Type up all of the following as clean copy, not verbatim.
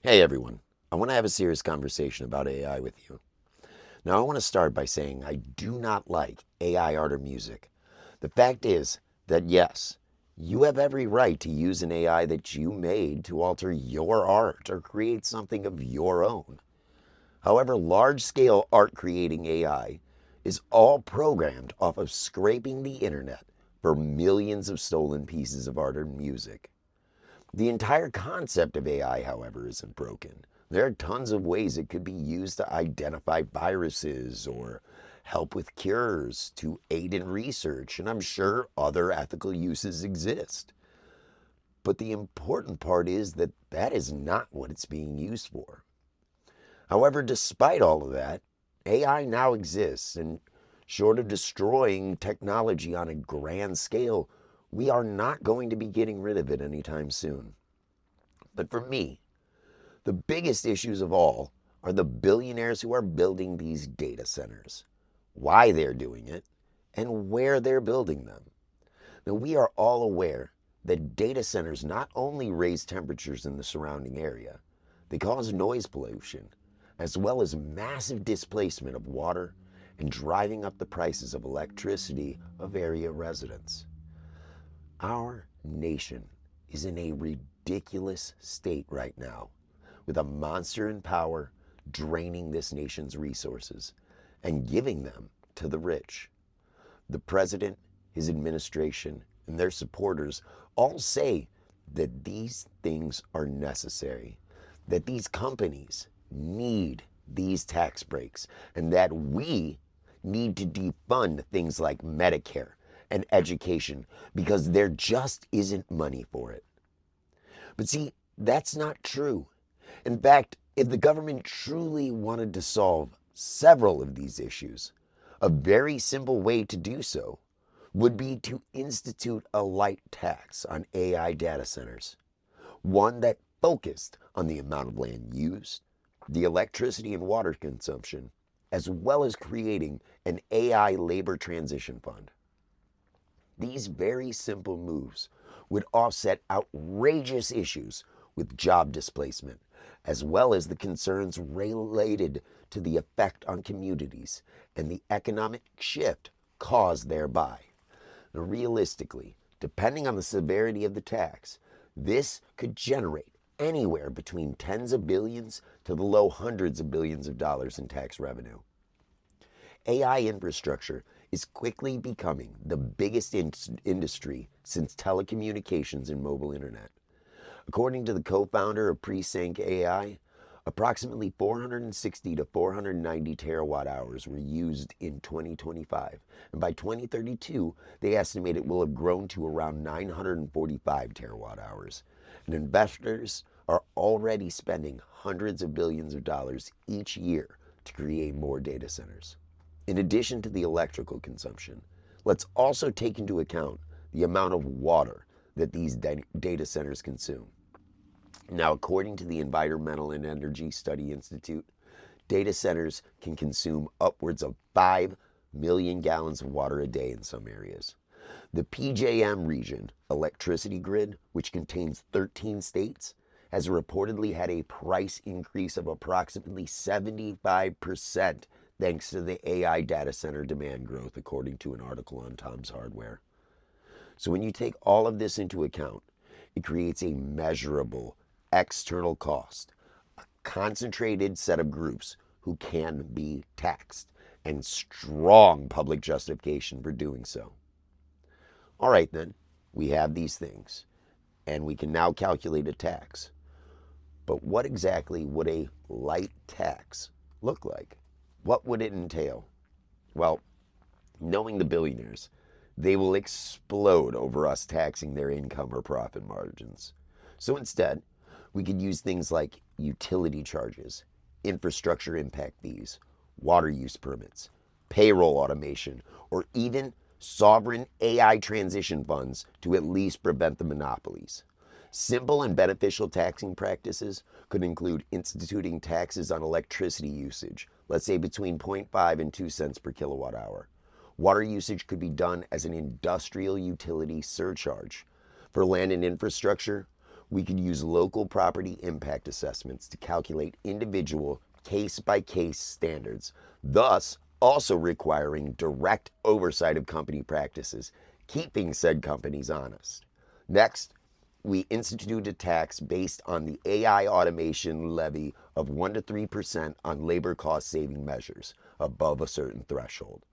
Hey everyone, I want to have a serious conversation about AI with you. Now, I want to start by saying I do not like AI art or music. The fact is that yes, you have every right to use an AI that you made to alter your art or create something of your own. However, large scale art creating AI is all programmed off of scraping the internet for millions of stolen pieces of art or music. The entire concept of AI, however, isn't broken. There are tons of ways it could be used to identify viruses or help with cures, to aid in research, and I'm sure other ethical uses exist. But the important part is that that is not what it's being used for. However, despite all of that, AI now exists, and short of destroying technology on a grand scale, we are not going to be getting rid of it anytime soon. But for me, the biggest issues of all are the billionaires who are building these data centers, why they're doing it, and where they're building them. Now, we are all aware that data centers not only raise temperatures in the surrounding area, they cause noise pollution, as well as massive displacement of water and driving up the prices of electricity of area residents. Our nation is in a ridiculous state right now, with a monster in power draining this nation's resources and giving them to the rich. The president, his administration, and their supporters all say that these things are necessary, that these companies need these tax breaks, and that we need to defund things like Medicare and education because there just isn't money for it. But see, that's not true. In fact, if the government truly wanted to solve several of these issues, a very simple way to do so would be to institute a light tax on AI data centers, one that focused on the amount of land used, the electricity and water consumption, as well as creating an AI labor transition fund. These very simple moves would offset outrageous issues with job displacement, as well as the concerns related to the effect on communities and the economic shift caused thereby. Now, realistically, depending on the severity of the tax, this could generate anywhere between tens of billions to the low hundreds of billions of dollars in tax revenue. AI infrastructure is quickly becoming the biggest industry since telecommunications and mobile internet. According to the co-founder of Presync AI, approximately 460 to 490 terawatt hours were used in 2025, and by 2032, they estimate it will have grown to around 945 terawatt hours. And investors are already spending hundreds of billions of dollars each year to create more data centers. In addition to the electrical consumption, let's also take into account the amount of water that these data centers consume. Now, according to the Environmental and Energy Study Institute, data centers can consume upwards of 5 million gallons of water a day in some areas. The PJM region electricity grid, which contains 13 states, has reportedly had a price increase of approximately 75% thanks to the AI data center demand growth, according to an article on Tom's Hardware. So, when you take all of this into account, it creates a measurable external cost, a concentrated set of groups who can be taxed, and strong public justification for doing so. All right, then, we have these things, and we can now calculate a tax. But what exactly would a light tax look like? What would it entail? Well, knowing the billionaires, they will explode over us taxing their income or profit margins. So instead, we could use things like utility charges, infrastructure impact fees, water use permits, payroll automation, or even sovereign AI transition funds to at least prevent the monopolies. Simple and beneficial taxing practices could include instituting taxes on electricity usage, let's say between zero point 0.5 and 2 cents per kilowatt hour. Water usage could be done as an industrial utility surcharge. For land and infrastructure, We could use local property impact assessments to calculate individual case-by-case standards, thus also requiring direct oversight of company practices, keeping said companies honest. Next, we institute a tax based on the AI automation levy of 1 to 3% on labor cost saving measures above a certain threshold.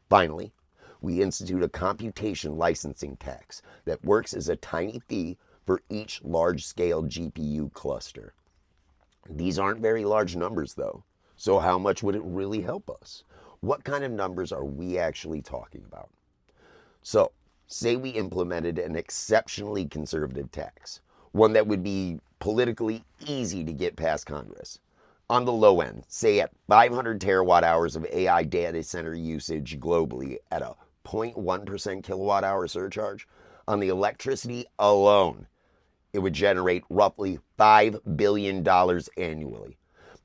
Finally, we institute a computation licensing tax that works as a tiny fee for each large-scale GPU cluster. These aren't very large numbers, though. So how much would it really help us? What kind of numbers are we actually talking about? So, say we implemented an exceptionally conservative tax, one that would be politically easy to get past Congress. On the low end, say at 500 terawatt hours of AI data center usage globally at a 0.1% kilowatt hour surcharge, on the electricity alone, it would generate roughly $5 billion annually.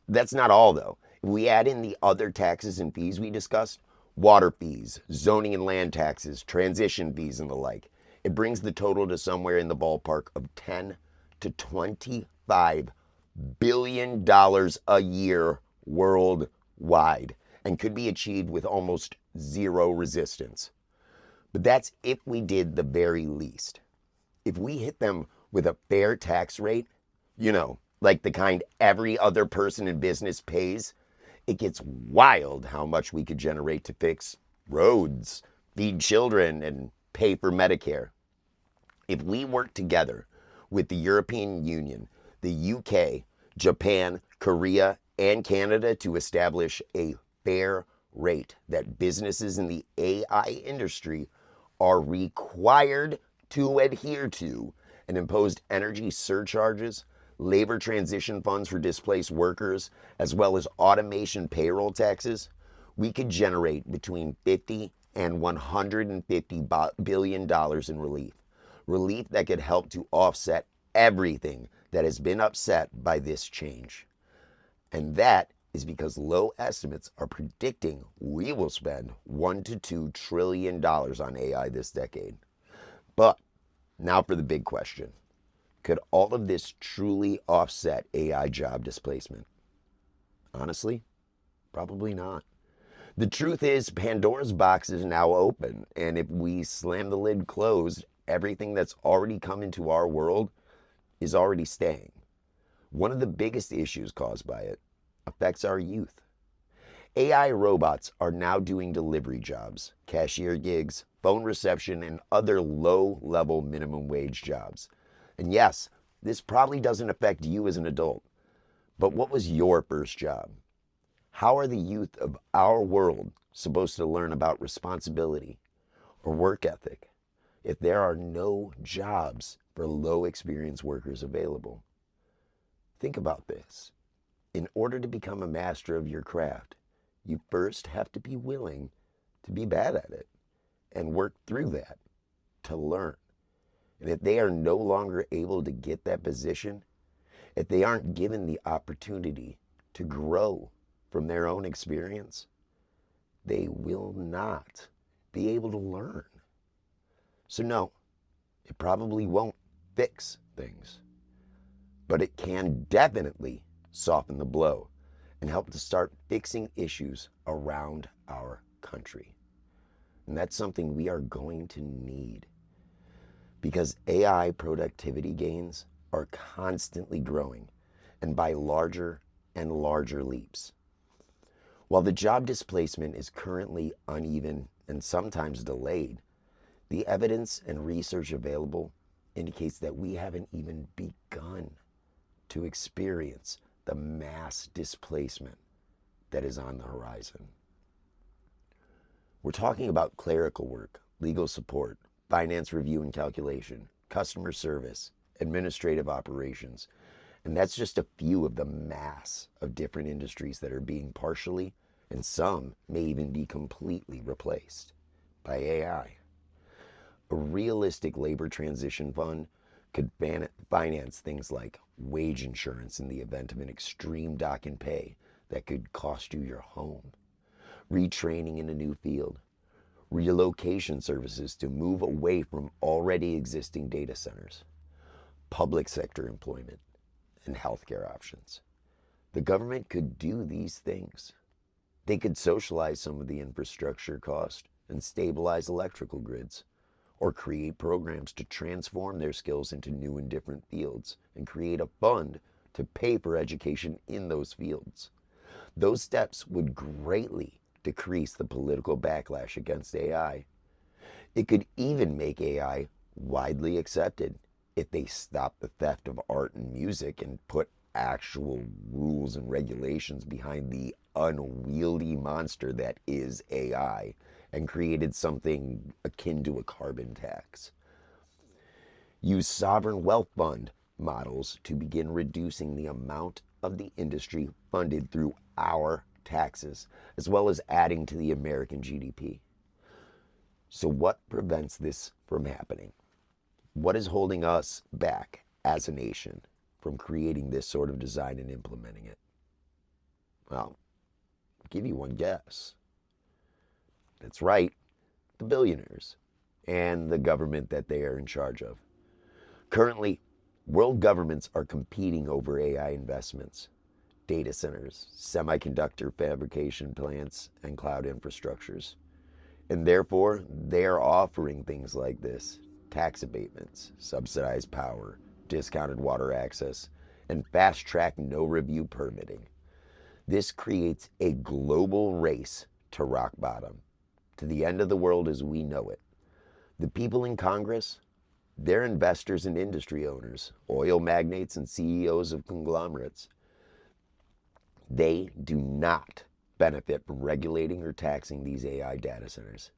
That's not all, though. If we add in the other taxes and fees we discussed, water fees, zoning and land taxes, transition fees, and the like, it brings the total to somewhere in the ballpark of $10 to $25 billion a year worldwide, and could be achieved with almost zero resistance. But that's if we did the very least. If we hit them with a fair tax rate, like the kind every other person in business pays, it gets wild how much we could generate to fix roads, feed children, and pay for Medicare. If we work together with the European Union, the UK, Japan, Korea, and Canada to establish a fair rate that businesses in the AI industry are required to adhere to, and imposed energy surcharges, labor transition funds for displaced workers, as well as automation payroll taxes, we could generate between $50 and $150 billion in relief. Relief that could help to offset everything that has been upset by this change. And that is because low estimates are predicting we will spend $1 to $2 trillion on AI this decade. But now for the big question. Could all of this truly offset AI job displacement? Honestly, probably not. The truth is, Pandora's box is now open, and if we slam the lid closed, everything that's already come into our world is already staying. One of the biggest issues caused by it affects our youth. AI robots are now doing delivery jobs, cashier gigs, phone reception, and other low-level minimum wage jobs. And yes, this probably doesn't affect you as an adult, but what was your first job? How are the youth of our world supposed to learn about responsibility or work ethic if there are no jobs for low-experience workers available? Think about this. In order to become a master of your craft, you first have to be willing to be bad at it and work through that to learn. And if they are no longer able to get that position, if they aren't given the opportunity to grow from their own experience, they will not be able to learn. So no, it probably won't fix things, but it can definitely soften the blow and help to start fixing issues around our country. And that's something we are going to need, because AI productivity gains are constantly growing, and by larger and larger leaps. While the job displacement is currently uneven and sometimes delayed, the evidence and research available indicates that we haven't even begun to experience the mass displacement that is on the horizon. We're talking about clerical work, legal support, finance review and calculation, customer service, administrative operations, and that's just a few of the mass of different industries that are being partially, and some may even be completely replaced by AI. A realistic labor transition fund could finance things like wage insurance in the event of an extreme dock in pay that could cost you your home, retraining in a new field, relocation services to move away from already existing data centers, public sector employment, and healthcare options. The government could do these things. They could socialize some of the infrastructure cost and stabilize electrical grids, or create programs to transform their skills into new and different fields and create a fund to pay for education in those fields. Those steps would greatly decrease the political backlash against AI. It could even make AI widely accepted if they stop the theft of art and music and put actual rules and regulations behind the unwieldy monster that is AI and created something akin to a carbon tax. Use sovereign wealth fund models to begin reducing the amount of the industry funded through our taxes, as well as adding to the American GDP. So what prevents this from happening? What is holding us back as a nation from creating this sort of design and implementing it? Well, I'll give you one guess. That's right, the billionaires and the government that they are in charge of. Currently, world governments are competing over AI investments, data centers, semiconductor fabrication plants, and cloud infrastructures. And therefore, they are offering things like this: tax abatements, subsidized power, discounted water access, and fast-track no-review permitting. This creates a global race to rock bottom, to the end of the world as we know it. The people in Congress, they're investors and industry owners, oil magnates and CEOs of conglomerates. They do not benefit from regulating or taxing these AI data centers.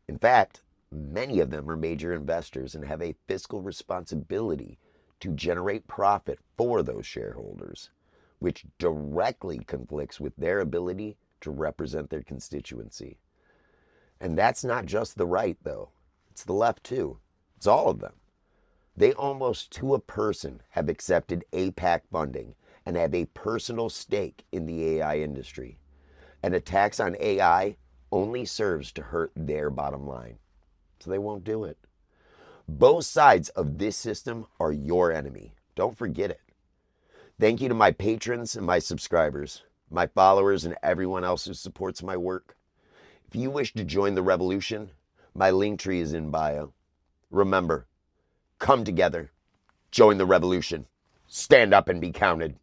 In fact, many of them are major investors and have a fiscal responsibility to generate profit for those shareholders, which directly conflicts with their ability to represent their constituency. And that's not just the right, though. It's the left, too. It's all of them. They almost to a person have accepted APAC funding and have a personal stake in the AI industry. And a tax on AI only serves to hurt their bottom line. So they won't do it. Both sides of this system are your enemy. Don't forget it. Thank you to my patrons and my subscribers, my followers, and everyone else who supports my work. If you wish to join the revolution, my link tree is in bio. Remember, come together, join the revolution, stand up and be counted.